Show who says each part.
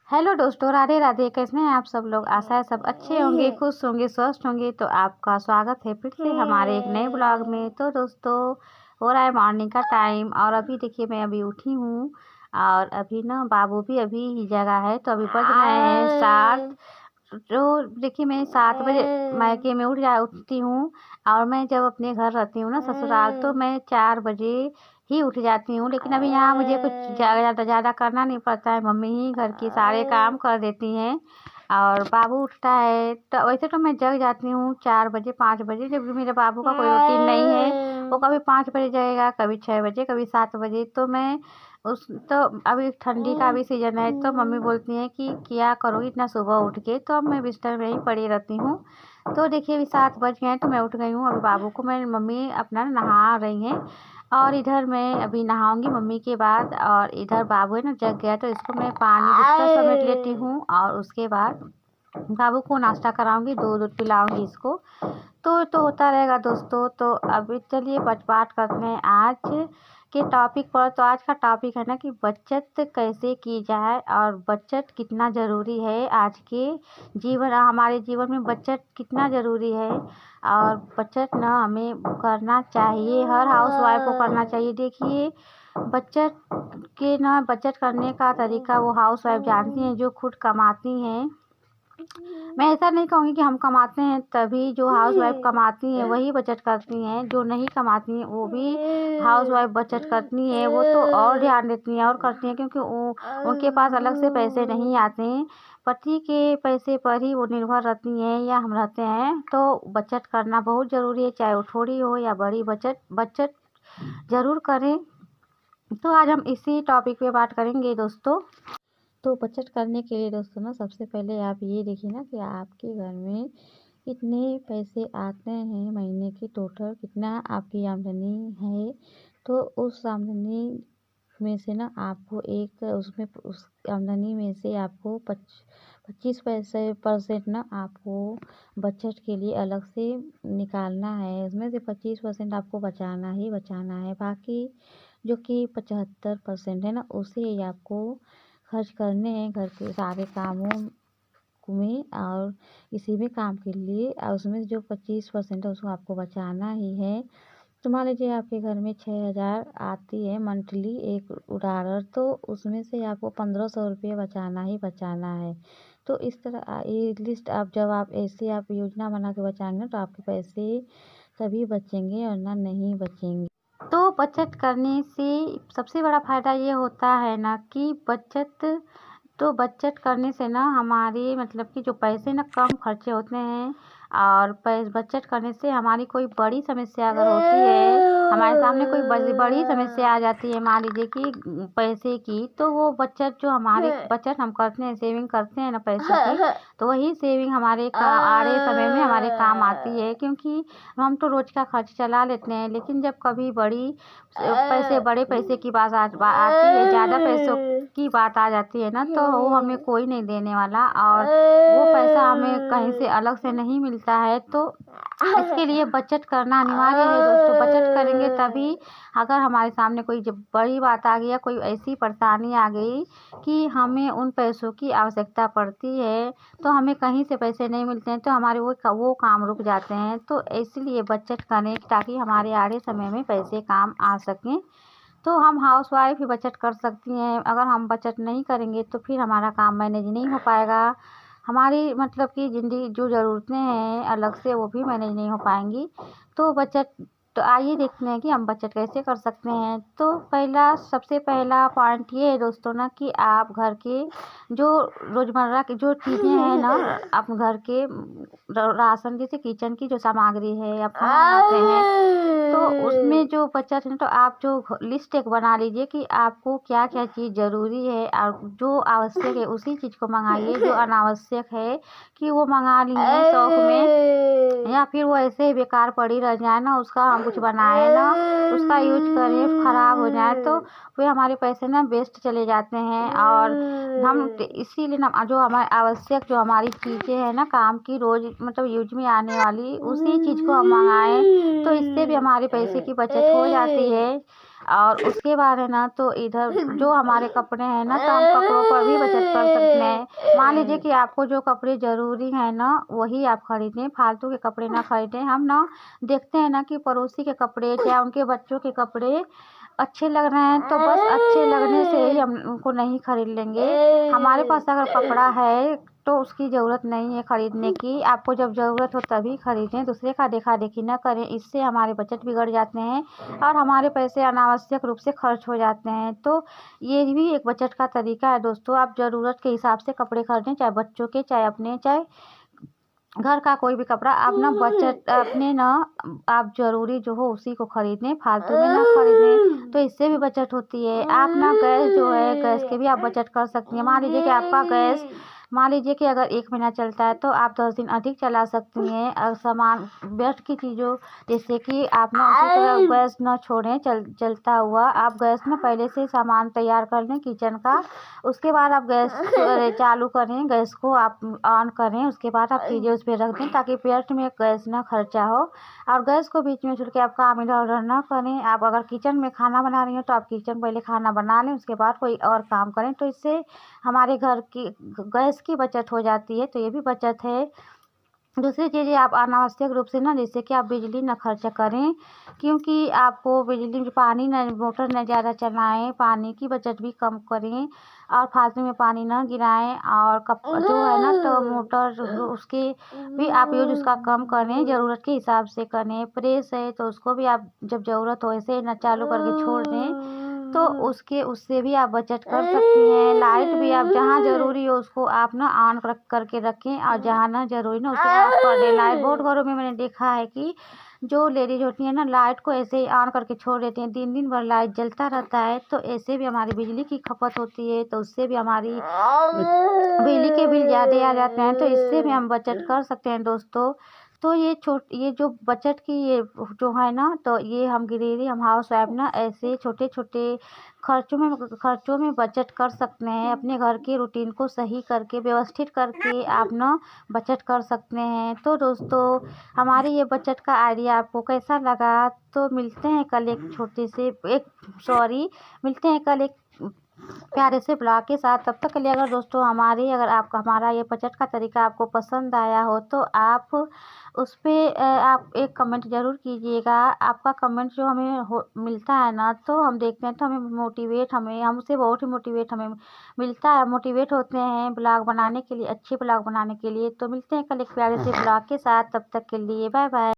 Speaker 1: Hello दोस्तों, राधे राधे। कैसे हैं आप सब लोग? आशा है सब अच्छे होंगे, खुश होंगे, स्वस्थ होंगे। तो आपका स्वागत है फिर से हमारे एक नए ब्लॉग में। तो दोस्तों, हो रहा है मॉर्निंग का टाइम और अभी देखिए मैं अभी उठी हूँ और अभी ना बाबू भी अभी ही जगा है। तो अभी बज रहे हैं 7। तो देखिए मैं 7 बजे मायके में उठती हूँ। और मैं जब अपने घर रहती हूँ ना ससुराल, तो मैं 4 बजे ही उठ जाती हूँ। लेकिन अभी यहाँ मुझे कुछ ज़्यादा करना नहीं पड़ता है, मम्मी ही घर के सारे काम कर देती हैं। और बाबू उठता है तो वैसे तो मैं जग जाती हूँ 4 बजे 5 बजे। जब मेरे बाबू का कोई रूटीन नहीं है, वो कभी 5 बजे जाएगा, कभी 6 बजे, कभी 7 बजे। तो मैं उस तो अभी ठंडी का भी सीज़न है, तो मम्मी बोलती हैं कि क्या करोगी इतना सुबह उठ के। तो अब मैं बिस्तर में ही पड़ी रहती हूँ। तो देखिए अभी 7 बज गए हैं तो मैं उठ गई हूँ। अभी बाबू को मैं मम्मी अपना नहा रही हैं और इधर मैं अभी नहाऊंगी मम्मी के बाद। और इधर बाबू है ना जग गया, तो इसको मैं पानी बिस्तर समेट लेती हूँ और उसके बाद बाबू को नाश्ता कराऊंगी, दूध पिलाऊंगी इसको। तो होता रहेगा दोस्तों। तो अभी चलिए बात करते हैं आज के टॉपिक पर। तो आज का टॉपिक है ना कि बचत कैसे की जाए और बचत कितना ज़रूरी है आज के हमारे जीवन में बचत कितना ज़रूरी है। और बचत ना हमें करना चाहिए, हर हाउस वाइफ को करना चाहिए। देखिए बचत करने का तरीका वो हाउस वाइफ जानती हैं जो खुद कमाती हैं। मैं ऐसा नहीं कहूँगी कि हम कमाते हैं तभी जो हाउस वाइफ कमाती हैं वही बचत करती हैं। जो नहीं कमाती हैं वो भी हाउस वाइफ बचत करती हैं। वो तो और ध्यान देती हैं और करती हैं, क्योंकि उनके पास अलग से पैसे नहीं आते हैं। पति के पैसे पर ही वो निर्भर रहती हैं या हम रहते हैं। तो बचत करना बहुत ज़रूरी है, चाहे वो थोड़ी हो या बड़ी। बचत बचत ज़रूर करें। तो आज हम इसी टॉपिक पे बात करेंगे दोस्तों। तो बचत करने के लिए दोस्तों ना सबसे पहले आप ये देखिए ना कि आपके घर में कितने पैसे आते हैं, महीने की टोटल कितना आपकी आमदनी है। तो उस आमदनी में से ना आपको उस आमदनी में से आपको 25% ना आपको बचत के लिए अलग से निकालना है। उसमें से 25% आपको बचाना ही बचाना है। बाकी जो कि 75% है ना उसे ही आपको खर्च करने हैं घर के सारे कामों में और किसी भी काम के लिए। और उसमें जो 25% है उसको आपको बचाना ही है। तो मान लीजिए आपके घर में 6,000 आती है मंथली एक उधार, तो उसमें से आपको 1,500 रुपये बचाना ही बचाना है। तो इस तरह ये लिस्ट आप ऐसे आप योजना बना के बचाएंगे तो आपके पैसे तभी बचेंगे और ना नहीं बचेंगे। तो बचत करने से सबसे बड़ा फ़ायदा ये होता है ना कि बचत करने से ना हमारे मतलब कि जो पैसे ना कम खर्चे होते हैं। और बचत करने से हमारी कोई बड़ी समस्या अगर होती है, हमारे सामने कोई बड़ी समस्या आ जाती है मान लीजिए कि पैसे की, तो वो बचत हम करते हैं, सेविंग करते हैं ना पैसे की, तो वही सेविंग हमारे आड़े समय में हमारे काम आती है। क्योंकि हम तो रोज का खर्च चला लेते हैं, लेकिन जब कभी बड़े पैसे की बात आती है, ज़्यादा पैसों की बात आ जाती है ना, तो वो हमें कोई नहीं देने वाला और वो पैसा हमें कहीं से अलग से नहीं मिलता है। तो इसके लिए बचत करना अनिवार्य है दोस्तों। बचत करेंगे तभी, अगर हमारे सामने कोई जब बड़ी बात आ गई या कोई ऐसी परेशानी आ गई कि हमें उन पैसों की आवश्यकता पड़ती है, तो हमें कहीं से पैसे नहीं मिलते हैं, तो हमारे वो काम रुक जाते हैं। तो इसलिए बचत करें ताकि हमारे आड़े समय में पैसे काम आ सकें। तो हम हाउस वाइफ ही बचत कर सकती हैं। अगर हम बचत नहीं करेंगे तो फिर हमारा काम मैनेज नहीं हो पाएगा। हमारी मतलब कि ज़िंदगी जो ज़रूरतें हैं अलग से वो भी मैनेज नहीं हो पाएंगी। तो आइए देखते हैं कि हम बचत कैसे कर सकते हैं। तो सबसे पहला पॉइंट ये है दोस्तों ना कि आप घर के जो रोज़मर्रा की जो चीज़ें हैं ना, आप घर के राशन जैसे किचन की जो सामग्री है आप खाना बनाते हैं, तो उसमें जो बचत है तो आप जो लिस्ट एक बना लीजिए कि आपको क्या क्या चीज़ ज़रूरी है और जो आवश्यक है उसी चीज़ को मंगाइए। जो अनावश्यक है कि वो मंगा लिए शौक में, या फिर वो ऐसे ही बेकार पड़ी रह जाए ना, उसका हम कुछ बनाए ना, उसका यूज करें ख़राब हो जाए तो वे हमारे पैसे ना वेस्ट चले जाते हैं। और हम इसीलिए ना जो हमारे आवश्यक जो हमारी चीज़ें हैं ना काम की, रोज़ मतलब यूज में आने वाली, उसी चीज़ को हम मंगाएं, तो इससे भी हमारे पैसे की बचत हो जाती है। और उसके बाद है ना तो इधर जो हमारे कपड़े हैं ना तो हम कपड़ों पर भी बचत कर सकते हैं। मान लीजिए कि आपको जो कपड़े ज़रूरी हैं ना वही आप खरीदें, फालतू के कपड़े ना खरीदें। हम ना देखते हैं ना कि पड़ोसी के कपड़े या उनके बच्चों के कपड़े अच्छे लग रहे हैं तो बस अच्छे लगने से ही हम उनको नहीं खरीद लेंगे। हमारे पास अगर कपड़ा है तो उसकी ज़रूरत नहीं है ख़रीदने की। आपको जब ज़रूरत हो तभी ख़रीदें, दूसरे का देखा-देखी ना करें। इससे हमारे बजट बिगड़ जाते हैं और हमारे पैसे अनावश्यक रूप से खर्च हो जाते हैं। तो ये भी एक बचत का तरीका है दोस्तों। आप ज़रूरत के हिसाब से कपड़े खरीदें, चाहे बच्चों के, चाहे अपने, चाहे घर का कोई भी कपड़ा। आप ना बचत अपने ना आप ज़रूरी जो हो उसी को खरीदें, फालतू में ना खरीदें, तो इससे भी बचत होती है। आप ना गैस जो है, गैस के भी आप बचत कर सकती हैं। मान लीजिए कि आपका गैस मान लीजिए कि अगर 1 महीना चलता है तो आप 10 दिन अधिक चला सकती हैं। और सामान व्यर्थ की चीज़ों जैसे कि आप ना उसी तरह गैस ना छोड़ें जलता हुआ। आप गैस ना पहले से सामान तैयार कर लें किचन का, उसके बाद आप गैस चालू करें, गैस को आप ऑन करें, उसके बाद आप चीज़ें उस पे रख दें ताकि व्यर्थ में गैस ना खर्चा हो। और गैस को बीच में छोड़ के आप काम इधर-उधर ना करें। आप अगर किचन में खाना बना रही हैं तो आप किचन पहले खाना बना लें, उसके बाद कोई और काम करें, तो इससे हमारे घर की गैस की बचत हो जाती है। तो ये भी बचत है। दूसरी चीज़ आप अनावश्यक रूप से ना जैसे कि आप बिजली ना खर्चा करें, क्योंकि आपको बिजली में पानी न मोटर न ज़्यादा चलाएँ, पानी की बचत भी कम करें और फालतू में पानी ना गिराएँ। और जो है ना तो मोटर उसके भी आप यूज़ उसका कम करें, ज़रूरत के हिसाब से करें। प्रेस है तो उसको भी आप जब ज़रूरत हो ऐसे ना चालू करके छोड़ दें, तो उससे भी आप बचत कर सकती हैं। लाइट भी आप जहाँ ज़रूरी हो उसको आप ना ऑन करके रखें और जहाँ ना ज़रूरी ना उसे ऑफ कर दें। लाइट बहुत घरों में मैंने देखा है कि जो लेडीज़ होती हैं ना लाइट को ऐसे ही ऑन करके छोड़ देती हैं, दिन-दिन भर लाइट जलता रहता है, तो ऐसे भी हमारी बिजली की खपत होती है, तो उससे भी हमारी बिजली के बिल ज़्यादा आ जाते हैं, तो इससे भी हम बचत कर सकते हैं दोस्तों। तो ये जो बचत की ये जो है ना तो ये हम हाउसवाइफ़ ना ऐसे छोटे-छोटे खर्चों में बचत कर सकते हैं। अपने घर के रूटीन को सही करके, व्यवस्थित करके आप ना बचत कर सकते हैं। तो दोस्तों हमारी ये बचत का आइडिया आपको कैसा लगा? तो मिलते हैं कल एक प्यारे से ब्लॉग के साथ। तब तक के लिए अगर दोस्तों हमारा ये बचत का तरीका आपको पसंद आया हो तो आप उस पे आप एक कमेंट ज़रूर कीजिएगा। आपका कमेंट जो हमें मिलता है ना तो हम देखते हैं तो हमसे बहुत ही मोटिवेट हमें मिलता है, मोटिवेट होते हैं ब्लॉग बनाने के लिए, अच्छे ब्लॉग बनाने के लिए। तो मिलते हैं कल एक प्यारे से ब्लॉग के साथ। तब तक के लिए बाय बाय।